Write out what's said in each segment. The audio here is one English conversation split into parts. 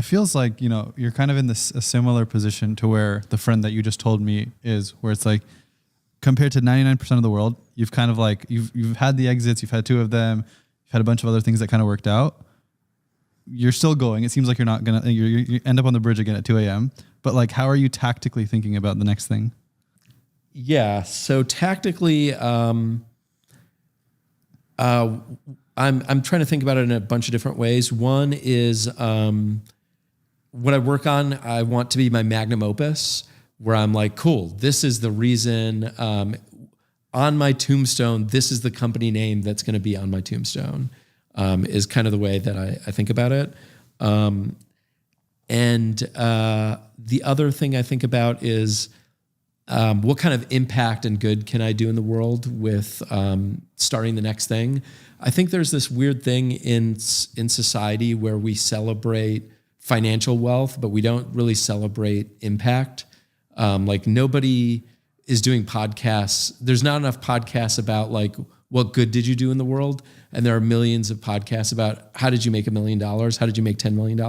it feels like, you're kind of in a similar position to where the friend that you just told me is, where it's like, compared to 99% of the world, you've kind of like, you've had the exits, you've had 2 of them, you've had a bunch of other things that kind of worked out. You're still going. It seems like you're not going to, you end up on the bridge again at 2 a.m. But like, how are you tactically thinking about the next thing? Yeah. So tactically, I'm trying to think about it in a bunch of different ways. One is what I work on, I want to be my Magnum Opus, where I'm like, cool, this is the reason on my tombstone, this is the company name that's going to be on my tombstone, is kind of the way that I think about it. And the other thing I think about is what kind of impact and good can I do in the world with starting the next thing? I think there's this weird thing in society where we celebrate financial wealth, but we don't really celebrate impact. Like nobody is doing podcasts. There's not enough podcasts about like, what good did you do in the world? And there are millions of podcasts about how did you make $1 million? How did you make $10 million?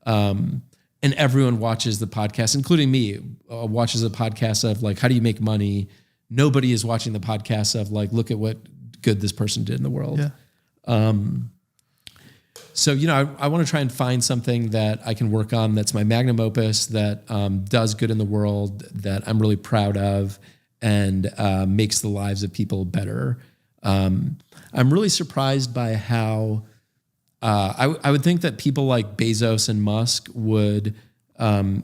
And everyone watches the podcast, including me, watches a podcast of like, how do you make money? Nobody is watching the podcast of like, look at what good this person did in the world. Yeah. So, I want to try and find something that I can work on that's my magnum opus, that does good in the world, that I'm really proud of, and makes the lives of people better. I'm really surprised by how I would think that people like Bezos and Musk would, I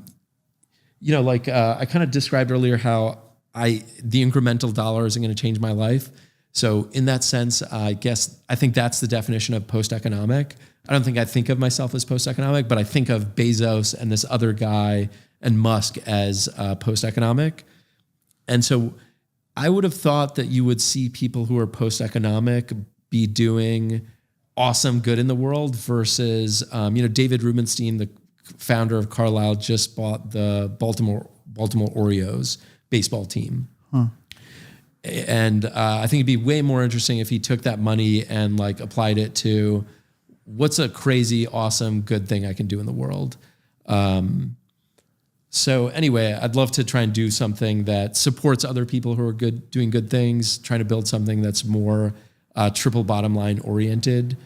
kind of described earlier how the incremental dollar isn't going to change my life. So in that sense, I think that's the definition of post-economic. I don't think I think of myself as post-economic, but I think of Bezos and this other guy and Musk as post-economic. And so I would have thought that you would see people who are post-economic be doing awesome good in the world versus, David Rubenstein, the founder of Carlyle, just bought the Baltimore Orioles baseball team. Huh. And I think it'd be way more interesting if he took that money and like applied it to what's a crazy, awesome, good thing I can do in the world. So anyway, I'd love to try and do something that supports other people who are doing good things, trying to build something that's more triple bottom line oriented,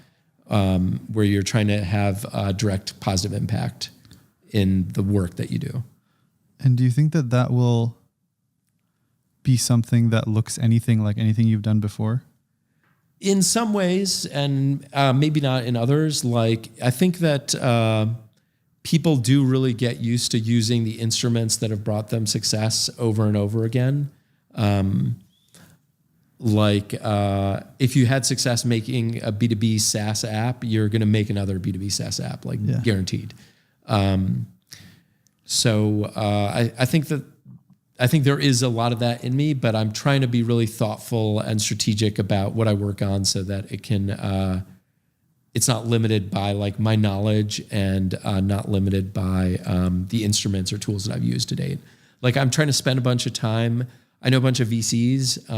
where you're trying to have a direct positive impact in the work that you do. And do you think that will be something that looks anything like anything you've done before? In some ways, and maybe not in others. Like, I think that people do really get used to using the instruments that have brought them success over and over again. If you had success making a B2B SaaS app, you're going to make another B2B SaaS app, guaranteed. I think there is a lot of that in me, but I'm trying to be really thoughtful and strategic about what I work on so that it can, it's not limited by like my knowledge and not limited by the instruments or tools that I've used to date. Like I'm trying to spend a bunch of time. I know a bunch of VCs.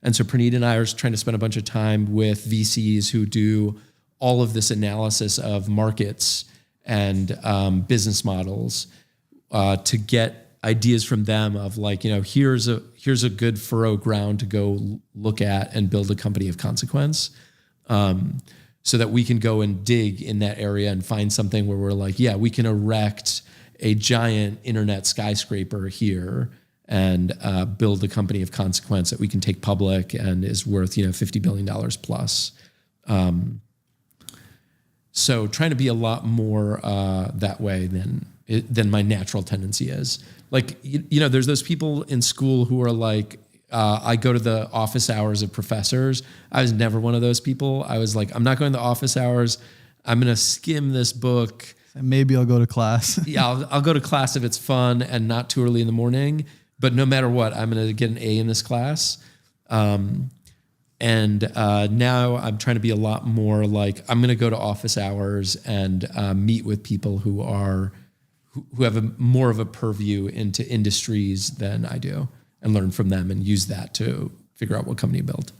And so Praneet and I are trying to spend a bunch of time with VCs who do all of this analysis of markets and business models to get ideas from them of like, here's a good furrow ground to go look at and build a company of consequence, so that we can go and dig in that area and find something where we're like, yeah, we can erect a giant internet skyscraper here and build a company of consequence that we can take public and is worth $50 billion plus. So trying to be a lot more that way than my natural tendency is. Like, there's those people in school who are like, I go to the office hours of professors. I was never one of those people. I was like, I'm not going to the office hours. I'm going to skim this book. Maybe I'll go to class. Yeah, I'll go to class if it's fun and not too early in the morning. But no matter what, I'm going to get an A in this class. And now I'm trying to be a lot more like, I'm going to go to office hours and meet with people who have more of a purview into industries than I do and learn from them and use that to figure out what company to build.